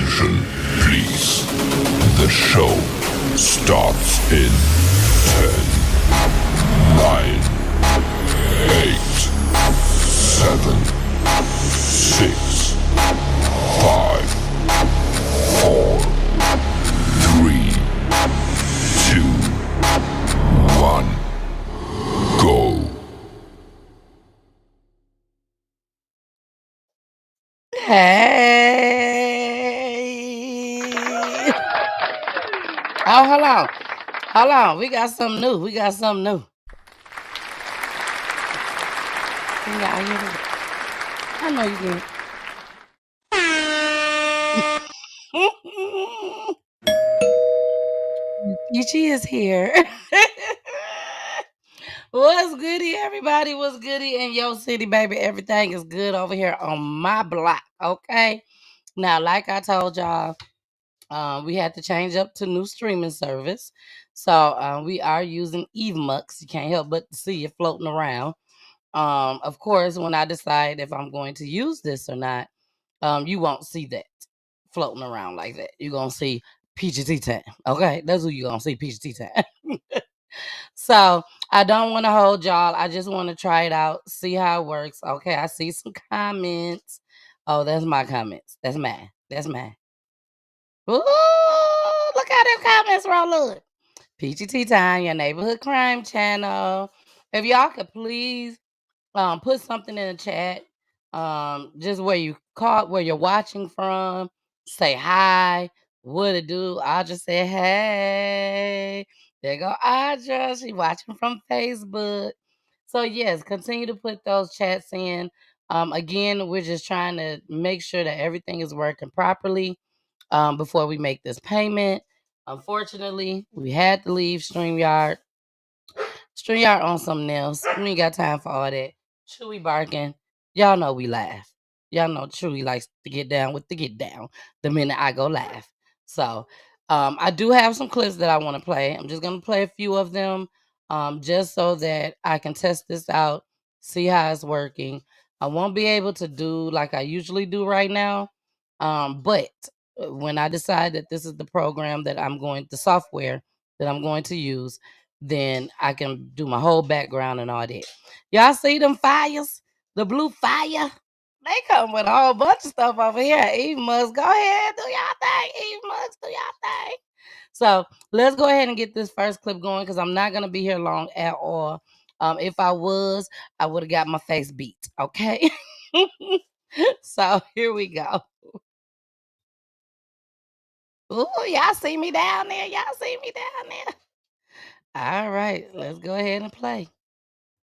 Attention, please. The show starts in 10, 9, 8, 7, 6, 5, 4, 3, 2, 1, go. Hey. Oh, hold on. Hold on. We got something new. We got something new. I know you do. Peachy is here. What's goody, everybody? What's goody in your city, baby? Everything is good over here on my block, okay? Now, like I told y'all, we had to change up to new streaming service. So we are using EveMux. You can't help but to see it floating around. Of course, when I decide if I'm going to use this or not, you won't see that floating around like that. You're going to see PGT time. Okay? That's who you're going to see, PGT time. So I don't want to hold y'all. I just want to try it out, see how it works. Okay, I see some comments. Oh, that's my comments. That's mine. That's mine. Ooh, look how them comments roll up. PGT time, your neighborhood crime channel. If y'all could please put something in the chat. Just where you caught, where you're watching from. Say hi. What it do? I just say hey. There go Audra. She watching from Facebook. So yes, continue to put those chats in. Again, we're just trying to make sure that everything is working properly before we make this payment. Unfortunately, we had to leave StreamYard. StreamYard on something else. We ain't got time for all that. Chewy barking. Y'all know we laugh. Y'all know Chewy likes to get down with the get down the minute I go live. So I do have some clips that I want to play. I'm just going to play a few of them just so that I can test this out, see how it's working. I won't be able to do like I usually do right now. But when I decide that this is the program that the software that I'm going to use, then I can do my whole background and all that. Y'all see them fires? The blue fire? They come with a whole bunch of stuff over here. Eve must go ahead, do y'all thing. Eve must do y'all thing. So let's go ahead and get this first clip going because I'm not going to be here long at all. If I was, I would have got my face beat, okay? So here we go. Ooh, y'all see me down there? Y'all see me down there? All right, let's go ahead and play.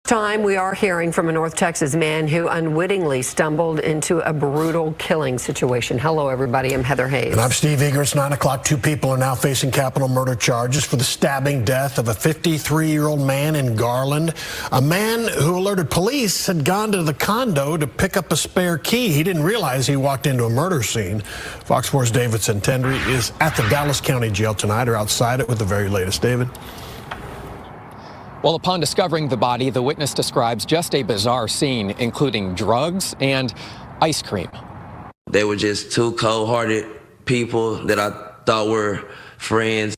Time we are hearing from a North Texas man who unwittingly stumbled into a brutal killing situation. Hello, everybody. I'm Heather Hayes. And I'm Steve Eager. It's 9 o'clock. 2 people are now facing capital murder charges for the stabbing death of a 53-year-old man in Garland. A man who alerted police had gone to the condo to pick up a spare key. He didn't realize he walked into a murder scene. Fox 4's David Santendri is at the Dallas County Jail tonight or outside it with the very latest. David? Well, upon discovering the body, the witness describes just a bizarre scene, including drugs and ice cream. They were just two cold-hearted people that I thought were friends.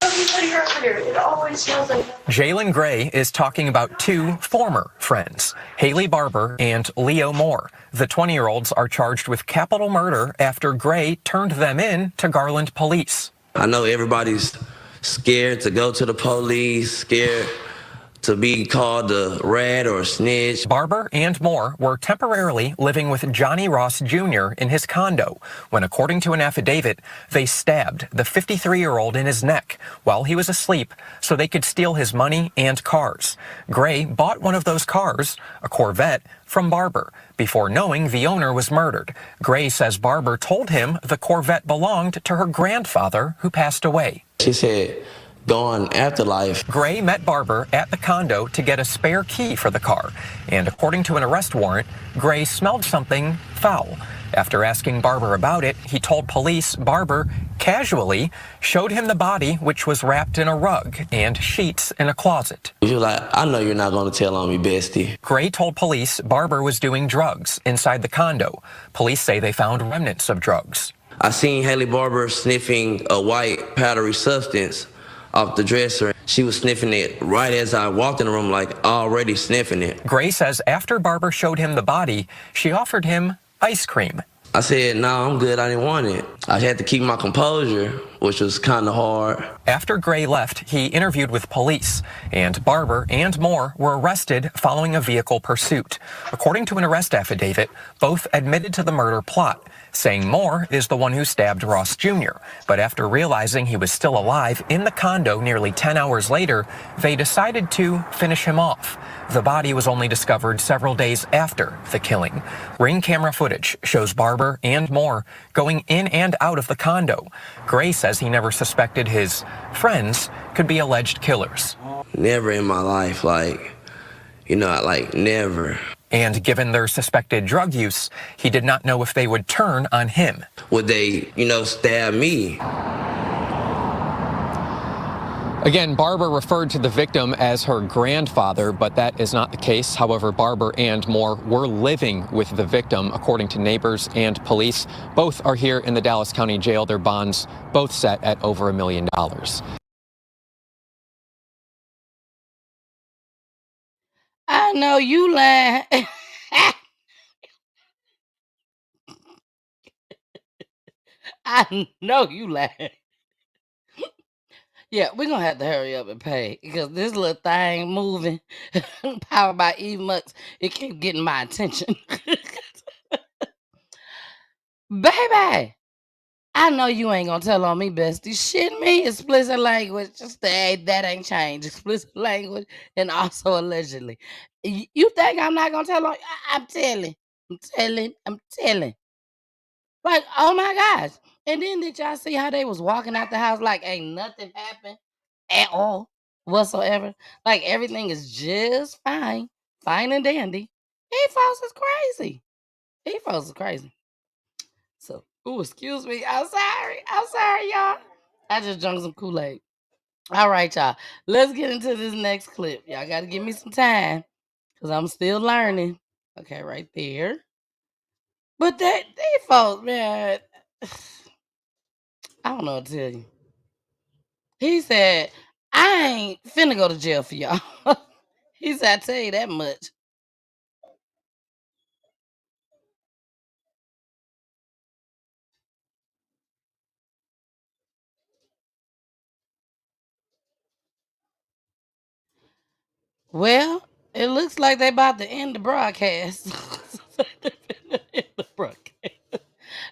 Jalen Gray is talking about two former friends, Haley Barber and Leo Moore. The 20-year-olds are charged with capital murder after Gray turned them in to Garland police. I know everybody's scared to go to the police, scared to be called a rat or a snitch. Barber and Moore were temporarily living with Johnny Ross Jr. in his condo when, according to an affidavit, they stabbed the 53-year-old in his neck while he was asleep so they could steal his money and cars. Gray bought one of those cars, a Corvette, from Barber before knowing the owner was murdered. Gray says Barber told him the Corvette belonged to her grandfather who passed away. She said, "Going afterlife." Gray met Barber at the condo to get a spare key for the car, and according to an arrest warrant, Gray smelled something foul. After asking Barber about it, he told police Barber casually showed him the body, which was wrapped in a rug and sheets in a closet. You're like, "I know you're not going to tell on me, Bestie." Gray told police Barber was doing drugs inside the condo. Police say they found remnants of drugs. I seen Haley Barber sniffing a white powdery substance off the dresser. She was sniffing it right as I walked in the room, like already sniffing it. Gray says after Barber showed him the body, she offered him ice cream. I said, no, I'm good. I didn't want it. I had to keep my composure, which was kind of hard. After Gray left, he interviewed with police, and Barber and Moore were arrested following a vehicle pursuit. According to an arrest affidavit, both admitted to the murder plot, saying Moore is the one who stabbed Ross Jr. But after realizing he was still alive in the condo nearly 10 hours later, they decided to finish him off. The body was only discovered several days after the killing. Ring camera footage shows Barber and Moore going in and out of the condo. Gray says he never suspected his friends could be alleged killers. Never in my life, never. And given their suspected drug use, he did not know if they would turn on him. Would they, stab me? Again, Barber referred to the victim as her grandfather, but that is not the case. However, Barber and Moore were living with the victim, according to neighbors and police. Both are here in the Dallas County Jail. Their bonds both set at over $1 million. I know you lying. I know you lying. Yeah, we're gonna have to hurry up and pay because this little thing moving, powered by E-Mux, it keep getting my attention. Baby, I know you ain't gonna tell on me, Bestie. Shit me, explicit language. Just that ain't changed. Explicit language and also allegedly. You think I'm not gonna tell on? I'm telling. I'm telling. Like, oh my gosh. And then did y'all see how they was walking out the house like ain't nothing happened at all whatsoever? Like everything is just fine. Fine and dandy. These folks is crazy. These folks is crazy. So, ooh, excuse me. I'm sorry, y'all. I just drank some Kool-Aid. All right, y'all. Let's get into this next clip. Y'all got to give me some time because I'm still learning. Okay, right there. But they folks, man, I don't know what to tell you. He said, I ain't finna go to jail for y'all. He said, I tell you that much. Well, it looks like they about to end the broadcast.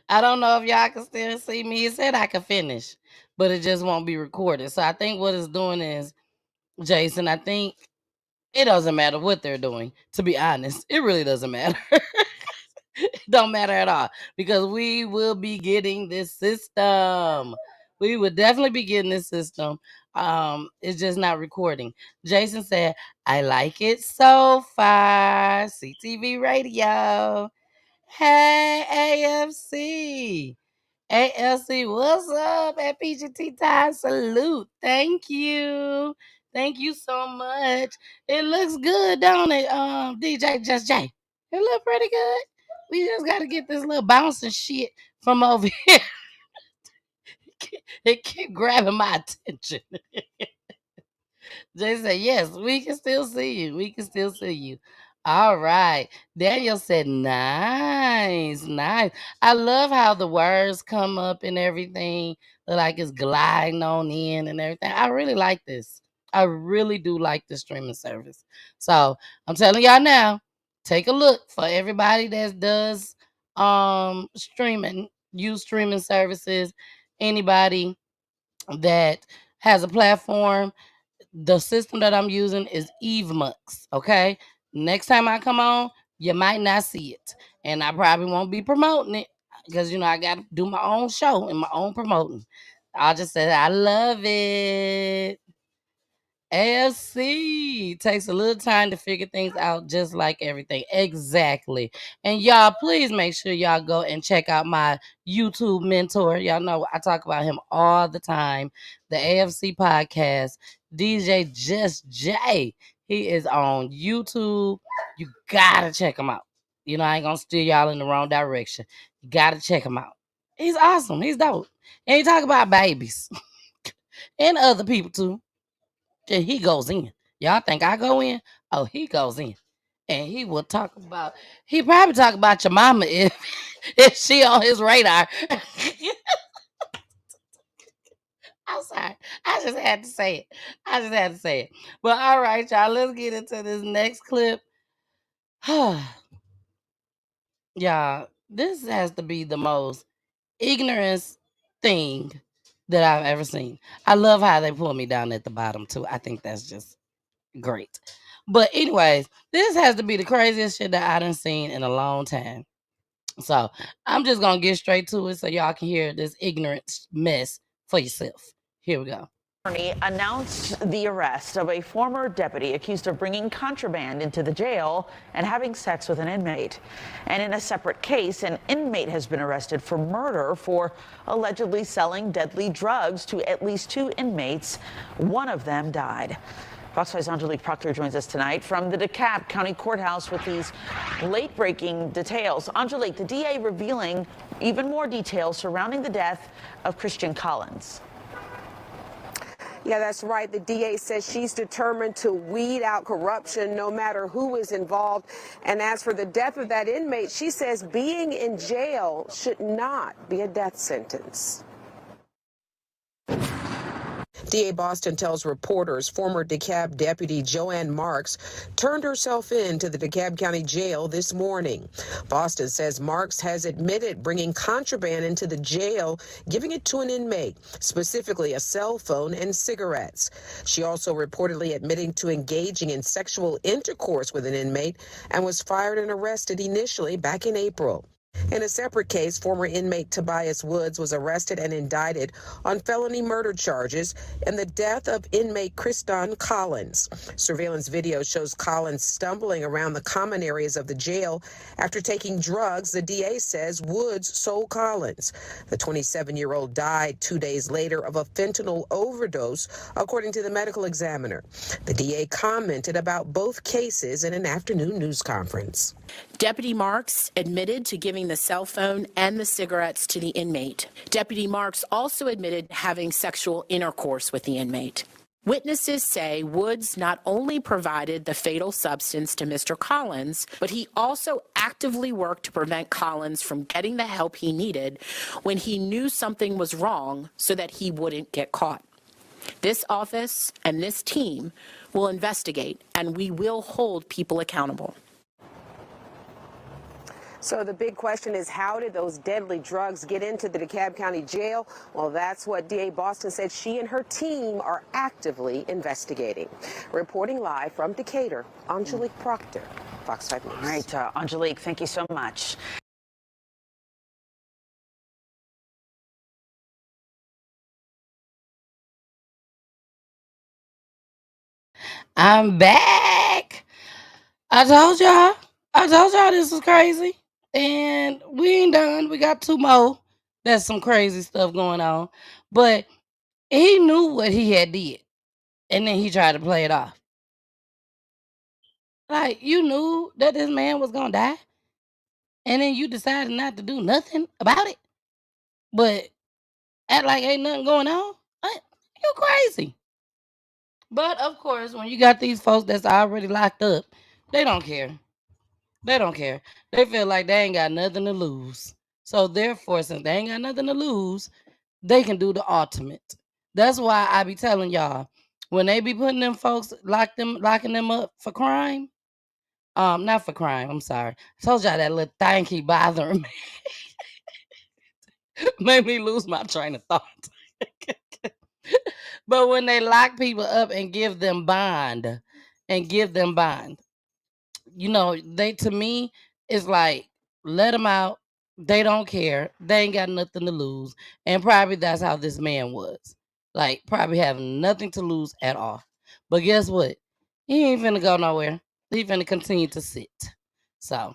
I don't know if y'all can still see me. It said I could finish, but it just won't be recorded. So I think what it's doing is, Jason, I think it doesn't matter what they're doing. To be honest, it really doesn't matter. It don't matter at all because we will be getting this system. We would definitely be getting this system. It's just not recording. Jason said, I like it so far. CTV radio. Hey, AFC. ALC, what's up at PGT Time? Salute. Thank you. Thank you so much. It looks good, don't it? DJ Just J. It look pretty good. We just gotta get this little bouncing shit from over here. It keep grabbing my attention. Jay said, yes, we can still see you. We can still see you. All right. Daniel said, nice, nice. I love how the words come up and everything. Look like it's gliding on in and everything. I really like this. I really do like the streaming service. So I'm telling y'all now, take a look for everybody that does streaming, use streaming services, anybody that has a platform. The system that I'm using is EveMux. Okay. Next time I come on, you might not see it. And I probably won't be promoting it because I gotta do my own show and my own promoting. I'll just say I love it. AFC takes a little time to figure things out, just like everything. Exactly. And y'all, please make sure y'all go and check out my YouTube mentor. Y'all know I talk about him all the time. The AFC podcast, DJ Just J. He is on YouTube. You gotta check him out. I ain't gonna steer y'all in the wrong direction. You gotta check him out. He's awesome. He's dope. And he talk about babies and other people too. And he goes in. Y'all think I go in? Oh, he goes in. And he will talk about, he probably talk about your mama if she on his radar. I'm sorry. I just had to say it. I just had to say it. But all right, y'all, let's get into this next clip. Y'all, this has to be the most ignorance thing that I've ever seen. I love how they pull me down at the bottom too. I think that's just great. But anyways, this has to be the craziest shit that I done seen in a long time. So I'm just gonna get straight to it so y'all can hear this ignorant mess for yourself. Here we go. Announced the arrest of a former deputy accused of bringing contraband into the jail and having sex with an inmate. And in a separate case, an inmate has been arrested for murder for allegedly selling deadly drugs to at least 2 inmates. One of them died. Fox 5's Angelique Proctor joins us tonight from the DeKalb County Courthouse with these late-breaking details. Angelique, the DA revealing even more details surrounding the death of Christian Collins. Yeah, that's right. The DA says she's determined to weed out corruption no matter who is involved. And as for the death of that inmate, she says being in jail should not be a death sentence. DA Boston tells reporters former DeKalb Deputy Joanne Marks turned herself in to the DeKalb County Jail this morning. Boston says Marks has admitted bringing contraband into the jail, giving it to an inmate, specifically a cell phone and cigarettes. She also reportedly admitting to engaging in sexual intercourse with an inmate and was fired and arrested initially back in April. In a separate case, former inmate Tobias Woods was arrested and indicted on felony murder charges in the death of inmate Christian Collins. Surveillance video shows Collins stumbling around the common areas of the jail after taking drugs the DA says Woods sold Collins. The 27-year-old died 2 days later of a fentanyl overdose, according to the medical examiner. The DA commented about both cases in an afternoon news conference. Deputy Marks admitted to giving the cell phone and the cigarettes to the inmate. Deputy Marks also admitted having sexual intercourse with the inmate. Witnesses say Woods not only provided the fatal substance to Mr. Collins, but he also actively worked to prevent Collins from getting the help he needed when he knew something was wrong so that he wouldn't get caught. This office and this team will investigate, and we will hold people accountable. So the big question is, how did those deadly drugs get into the DeKalb County Jail? Well, that's what DA Boston said she and her team are actively investigating. Reporting live from Decatur, Angelique Proctor, Fox 5 News. All right, Angelique, thank you so much. I'm back. I told y'all this was crazy. And we ain't done. We got 2 more. That's some crazy stuff going on. But he knew what he had did. And then he tried to play it off. Like, you knew that this man was gonna die. And then you decided not to do nothing about it. But act like ain't nothing going on. You crazy. But of course, when you got these folks that's already locked up, they don't care. They don't care. They feel like they ain't got nothing to lose. So therefore, since they ain't got nothing to lose, they can do the ultimate. That's why I be telling y'all, when they be putting them folks, locking them up for crime. Not for crime, I'm sorry. I told y'all that little thing keep bothering me. Made me lose my train of thought. But when they lock people up and give them bond, you know, they, to me, it's like, let them out. They don't care. They ain't got nothing to lose. And probably that's how this man was. Like, probably having nothing to lose at all. But guess what? He ain't finna go nowhere. He finna continue to sit. So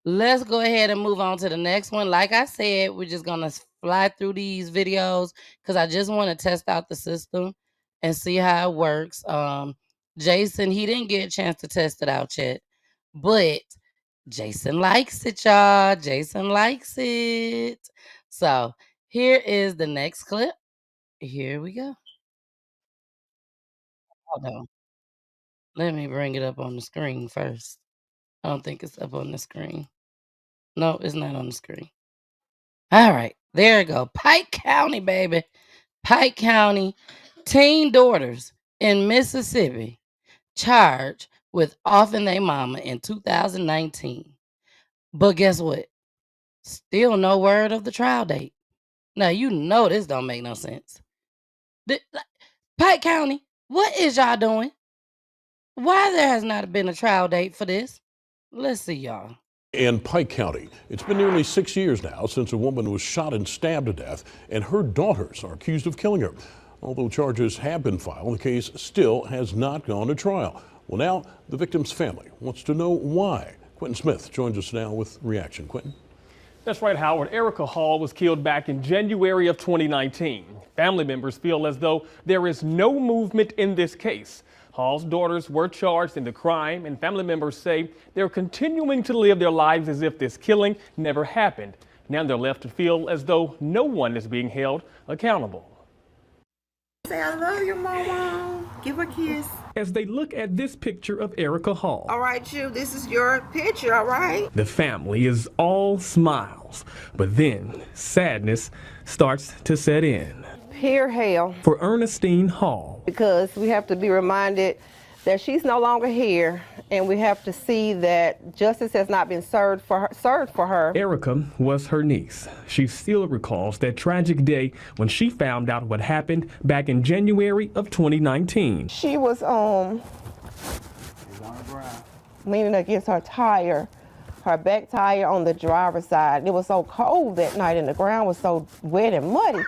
let's go ahead and move on to the next one. Like I said, we're just gonna fly through these videos because I just want to test out the system and see how it works. Jason, he didn't get a chance to test it out yet. But Jason likes it, y'all. Jason likes it. So here is the next clip. Here we go. Hold on. Let me bring it up on the screen first. I don't think it's up on the screen. No, it's not on the screen. All right, there you go. Pike County, baby. Pike County teen daughters in Mississippi charged with offing their mama in 2019. But guess what? Still no word of the trial date. Now, you know this don't make no sense. Pike County, what is y'all doing? Why there has not been a trial date for this? Let's see, y'all. In Pike County, it's been nearly 6 years now since a woman was shot and stabbed to death, and her daughters are accused of killing her. Although charges have been filed, the case still has not gone to trial. Well, now the victim's family wants to know why. Quentin Smith joins us now with reaction. Quentin? That's right, Howard. Erica Hall was killed back in January of 2019. Family members feel as though there is no movement in this case. Hall's daughters were charged in the crime, and family members say they're continuing to live their lives as if this killing never happened. Now they're left to feel as though no one is being held accountable. Say, I love you, Mama. Give a kiss. As they look at this picture of Erica Hall. All right, you, this is your picture, all right? The family is all smiles, but then sadness starts to set in. Pure hell. For Ernestine Hall. Because we have to be reminded that she's no longer here, and we have to see that justice has not been served for her. Erica was her niece. She still recalls that tragic day when she found out what happened back in January of 2019. She was leaning against her tire, her back tire on the driver's side. It was so cold that night, and the ground was so wet and muddy.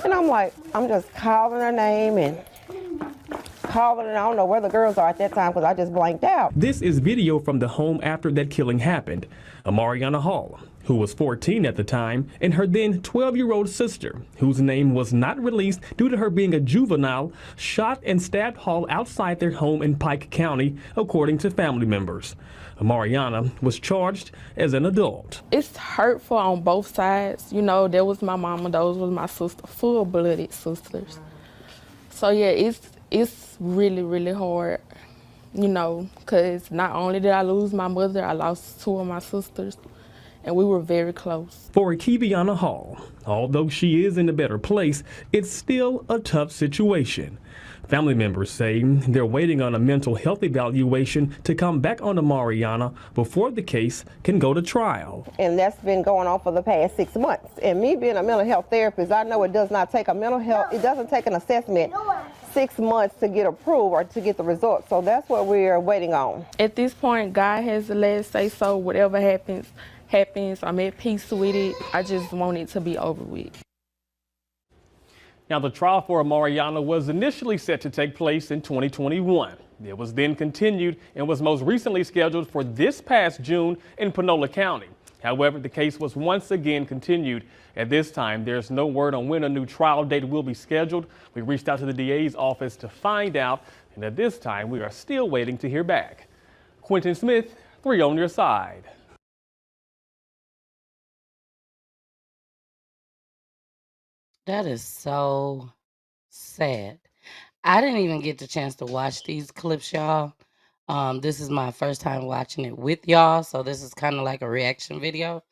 And I'm just calling her name and calling, and I don't know where the girls are at that time because I just blanked out. This is video from the home after that killing happened. Mariana Hall, who was 14 at the time, and her then 12-year-old sister, whose name was not released due to her being a juvenile, shot and stabbed Hall outside their home in Pike County, according to family members. Mariana was charged as an adult. It's hurtful on both sides. You know, that was my mama, those was my sister, full-blooded sisters. So yeah, it's really, really hard, you know, because not only did I lose my mother, I lost two of my sisters, and we were very close. For Kiviana Hall, although she is in a better place, it's still a tough situation. Family members say they're waiting on a mental health evaluation to come back onto Mariana before the case can go to trial. And that's been going on for the past 6 months. And me being a mental health therapist, I know it does not take a mental health, it doesn't take an assessment 6 months to get approved or to get the results. So that's what we're waiting on. At this point, God has the last say so. Whatever happens, happens. I'm at peace with it. I just want it to be over with. Now, the trial for Mariana was initially set to take place in 2021. It was then continued and was most recently scheduled for this past June in Panola County. However, the case was once again continued. At this time, there's no word on when a new trial date will be scheduled. We reached out to the DA's office to find out, and at this time, we are still waiting to hear back. Quentin Smith, 3 on your side. That is so sad. I didn't even get the chance to watch these clips, y'all. This is my first time watching it with y'all, so this is kind of like a reaction video.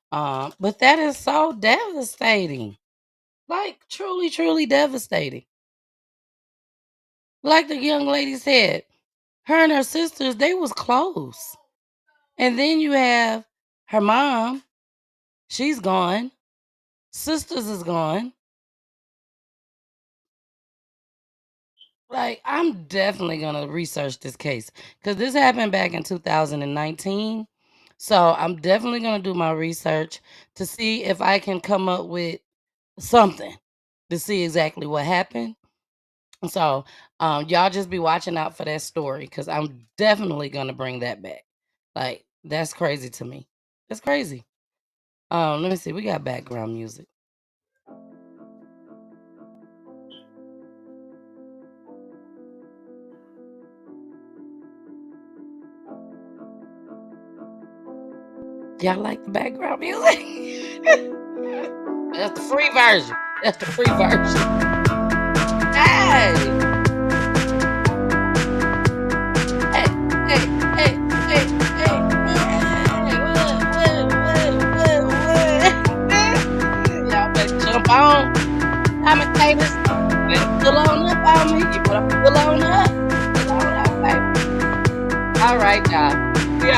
But that is so devastating. Like, truly, truly devastating. Like the young lady said, her and her sisters, they was close. And then you have her mom. She's gone. Sisters is gone. Like, I'm definitely going to research this case because this happened back in 2019. So I'm definitely going to do my research to see if I can come up with something to see exactly what happened. So y'all just be watching out for that story because I'm definitely going to bring that back. Like, that's crazy to me. That's crazy. Let me see. We got background music. Y'all like the background music? That's the free version. That's the free version. Hey! Hey, hey, hey, hey, hey, what? Y'all better jump on. Commentators, better pull on up on me. You better pull on up. Pull on up, baby. All right, y'all. We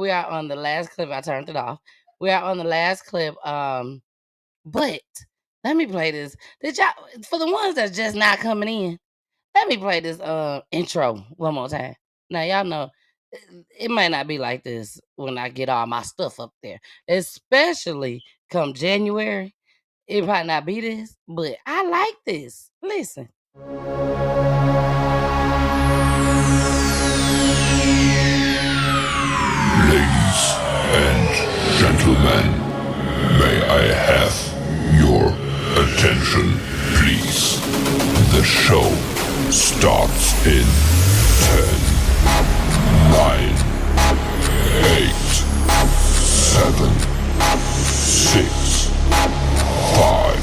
are on the last clip. I turned it off. We are on the last clip. But let me play this. Did y'all, for the ones that's just not coming in, let me play this intro one more time. Now y'all know it might not be like this when I get all my stuff up there, especially come January. It might not be this, but I like this. Listen. Ladies and gentlemen, may I have your attention, please? The show starts in 10, 9, 8, 7, 6, 5,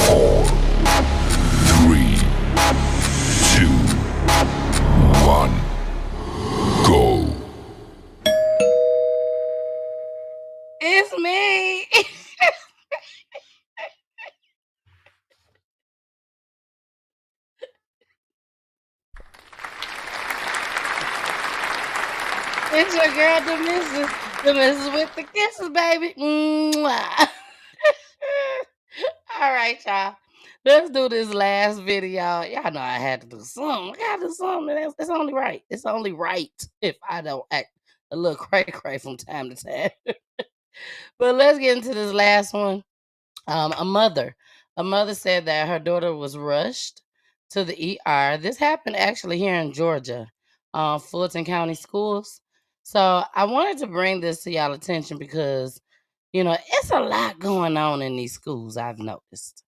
4, 3, 2, 1, go. It's me. It's your girl, the missus with the kisses, baby. Mwah. All right, y'all. Let's do this last video. Y'all know I had to do something. I gotta do something. It's only right. It's only right if I don't act a little cray-cray from time to time. But let's get into this last one. A mother said that her daughter was rushed to the ER. This happened actually here in Georgia, Fulton County Schools. So I wanted to bring this to y'all attention because, you know, it's a lot going on in these schools, I've noticed.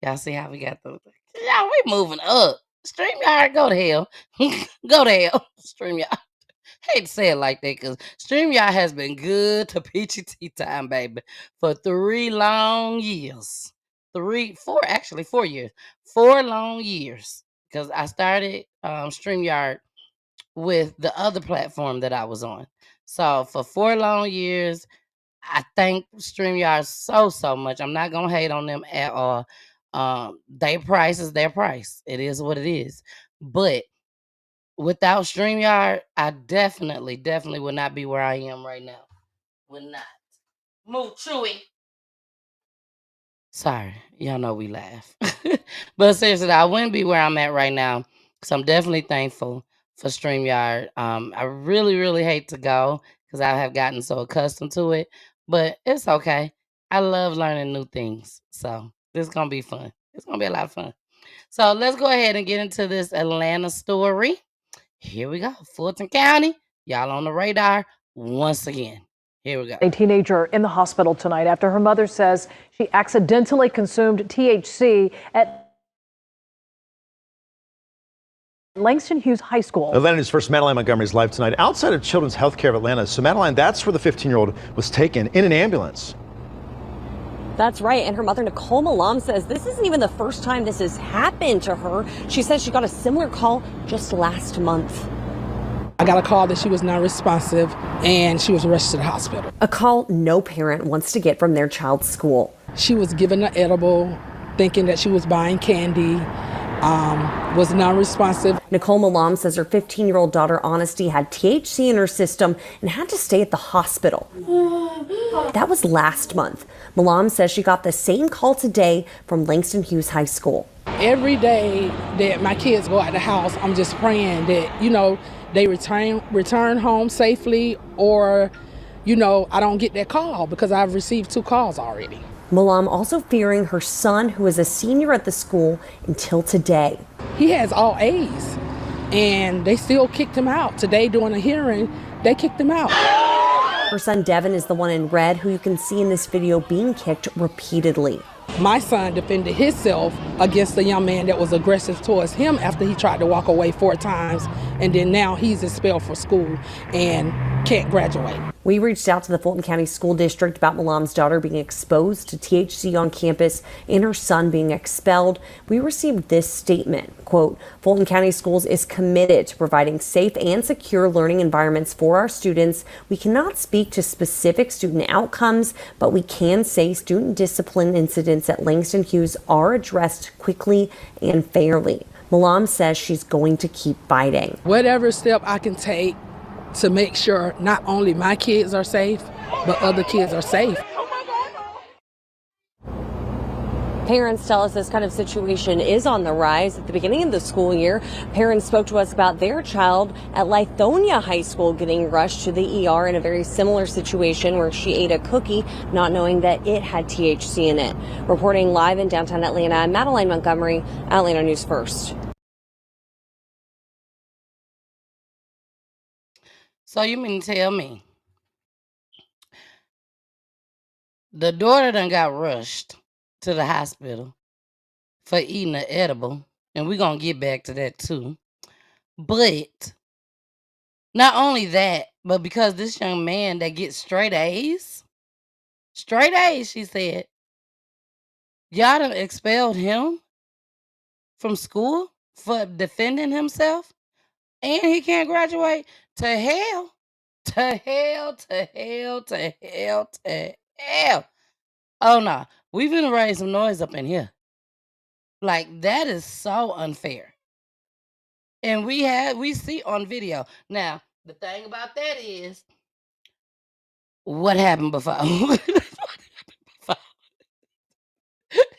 Y'all see how we got the, y'all, we moving up. StreamYard, go to hell. Go to hell, StreamYard. Hate to say it like that because StreamYard has been good to Peachy Tea Time, baby, for 3 long years. 4 years. 4 long years. Because I started StreamYard with the other platform that I was on. So for 4 long years, I thank StreamYard so much. I'm not going to hate on them at all. Their price is their price. It is what it is. But without StreamYard, I definitely would not be where I am right now. Would not. Move, Chewy. Sorry, y'all know we laugh. But seriously, I wouldn't be where I'm at right now. So I'm definitely thankful for StreamYard. I really hate to go because I have gotten so accustomed to it. But it's okay. I love learning new things. So this is going to be fun. It's going to be a lot of fun. So let's go ahead and get into this Atlanta story. Here we go. Fulton County, y'all on the radar once again. Here we go. A teenager in the hospital tonight after her mother says she accidentally consumed THC at Langston Hughes High School. Atlanta News first Madeline Montgomery's live tonight outside of Children's Healthcare of Atlanta. So Madeline, that's where the 15-year-old was taken in an ambulance. That's right. And her mother, Nicole Malam, says this isn't even the first time this has happened to her. She says she got a similar call just last month. I got a call that she was non-responsive and she was rushed to the hospital. A call no parent wants to get from their child's school. She was given an edible, thinking that she was buying candy, was non-responsive. Nicole Malam says her 15-year-old daughter, Honesty, had THC in her system and had to stay at the hospital. That was last month. Malam says she got the same call today from Langston Hughes High School. Every day that my kids go out the house, I'm just praying that, you know, they return home safely, or, you know, I don't get that call because I've received 2 calls already. Malam also fearing her son, who is a senior at the school until today. He has all A's and they still kicked him out. Today during a hearing, they kicked him out. Her son Devin is the one in red who you can see in this video being kicked repeatedly. My son defended himself against the young man that was aggressive towards him after he tried to walk away 4 times, and then now he's expelled from school and can't graduate. We reached out to the Fulton County School District about Malam's daughter being exposed to THC on campus and her son being expelled. We received this statement, quote, Fulton County Schools is committed to providing safe and secure learning environments for our students. We cannot speak to specific student outcomes, but we can say student discipline incidents at Langston Hughes are addressed quickly and fairly. Malam says she's going to keep fighting. Whatever step I can take to make sure not only my kids are safe, but other kids are safe. Parents tell us this kind of situation is on the rise. At the beginning of the school year, parents spoke to us about their child at Lithonia High School getting rushed to the ER in a very similar situation where she ate a cookie not knowing that it had THC in it. Reporting live in downtown Atlanta, I'm Madeline Montgomery, Atlanta News First. So you mean to tell me the daughter done got rushed to the hospital for eating an edible, and we're going to get back to that too. But not only that, but because this young man that gets straight A's, she said, y'all done expelled him from school for defending himself, and he can't graduate. To hell, to hell, to hell, to hell, to hell. Oh no, we finna raise some noise up in here. Like, that is so unfair. And we see on video. Now, the thing about that is, what happened before?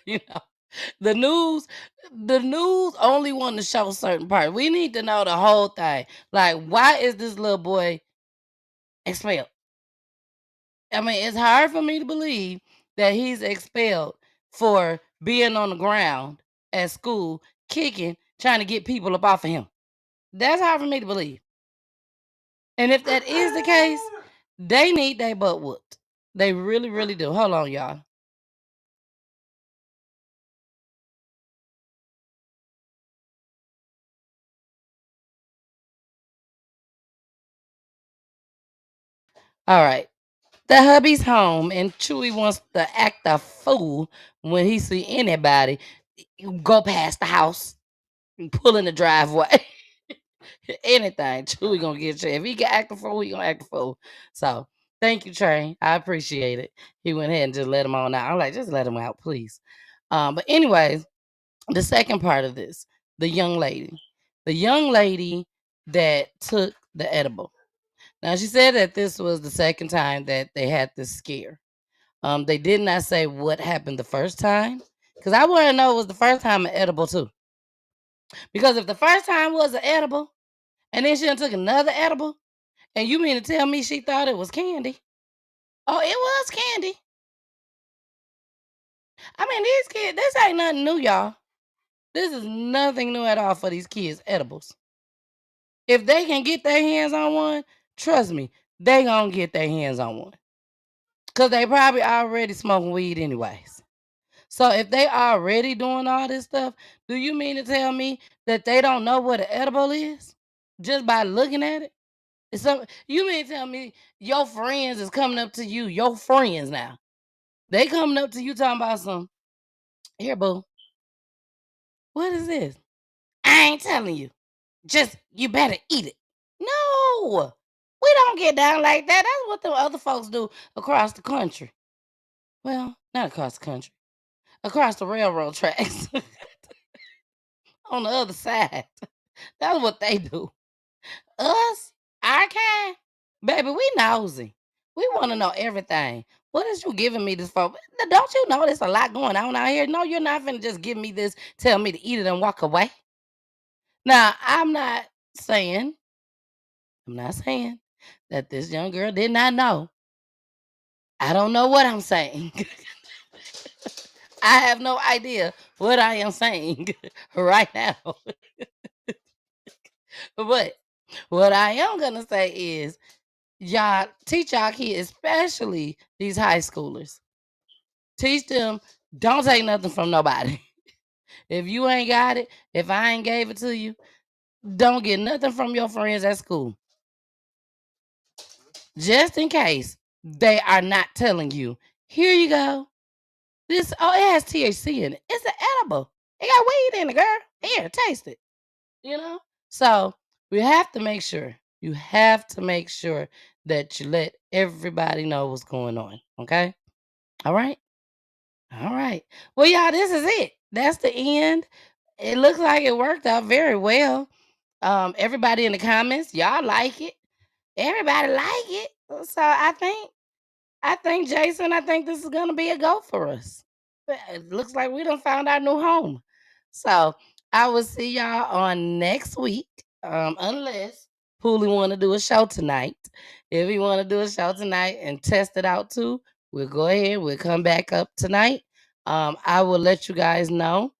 You know, the news only want to show certain parts. We need to know the whole thing. Like, why is this little boy expelled? I mean, it's hard for me to believe that he's expelled for being on the ground at school, kicking, trying to get people up off of him. That's hard for me to believe. And if that is the case, they need their butt whooped. They really, really do. Hold on, y'all. All right. The hubby's home, and Chewy wants to act a fool when he see anybody go past the house, pull in the driveway. Anything. Chewy gonna get you. If he can act a fool, he gonna act a fool. So thank you, Trey. I appreciate it. He went ahead and just let him on out. I'm like, just let him out, please. But anyways, the second part of this, the young lady that took the edible. Now, she said that this was the second time that they had this scare. They did not say what happened the first time, because I want to know it was the first time an edible too. Because if the first time was an edible, and then she done took another edible, and you mean to tell me she thought it was candy? Oh, it was candy. I mean, these kids, this ain't nothing new, y'all. This is nothing new at all for these kids, edibles. If they can get their hands on one, trust me, they gonna get their hands on one. Because they probably already smoking weed anyways. So if they already doing all this stuff, do you mean to tell me that they don't know what an edible is? Just by looking at it? You mean to tell me your friends is coming up to you, your friends now. They coming up to you talking about some, here, boo. What is this? I ain't telling you. Just, you better eat it. No, we don't get down like that. That's what the other folks do across the country. Well, not across the country. Across the railroad tracks. On the other side. That's what they do. Us, our kind, baby, we nosy. We want to know everything. What is you giving me this for? Don't you know there's a lot going on out here? No, you're not finna just give me this, tell me to eat it and walk away. Now, I'm not saying that this young girl did not know. I don't know what I'm saying. I have no idea what I am saying right now. But what I am going to say is, y'all teach y'all kids, especially these high schoolers. Teach them, don't take nothing from nobody. If you ain't got it, if I ain't gave it to you, don't get nothing from your friends at school. just in case they are not telling you, here you go. This, oh, it has THC in it. It's an edible. It got weed in it, girl. Here, taste it. You know? So we have to make sure. You have to make sure that you let everybody know what's going on. Okay? All right? All right. Well, y'all, this is it. That's the end. It looks like it worked out very well. Everybody in the comments, y'all like it. Everybody like it. So I think Jason, I think this is gonna be a go for us. But it looks like we done found our new home. So I will see y'all on next week. Unless Pooley want to do a show tonight. If he want to do a show tonight and test it out too, we'll go ahead. We'll come back up tonight. I will let you guys know.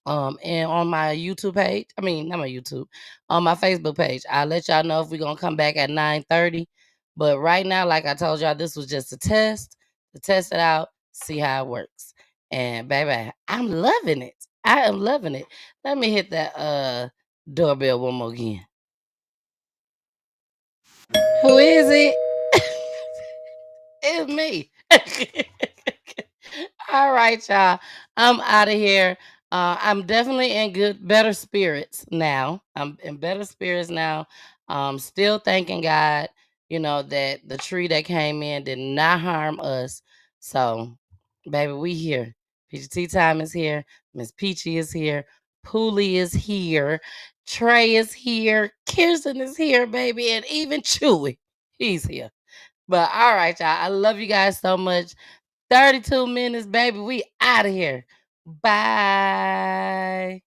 And on my YouTube page, I mean not my YouTube, on my Facebook page, I'll let y'all know if we're gonna come back at 9:30. But right now, like I told y'all, this was just a test to test it out, see how it works. And baby, I'm loving it. I am loving it. Let me hit that doorbell one more again. Who is it? It's me. All right, y'all. I'm out of here. I'm definitely in better spirits now. I'm in better spirits now. Still thanking God, that the tree that came in did not harm us. So, baby, we here. PGT Time is here. Miss Peachy is here. Pooley is here. Trey is here. Kirsten is here, baby. And even Chewy, he's here. But all right, y'all. I love you guys so much. 32 minutes, baby. We out of here. Bye.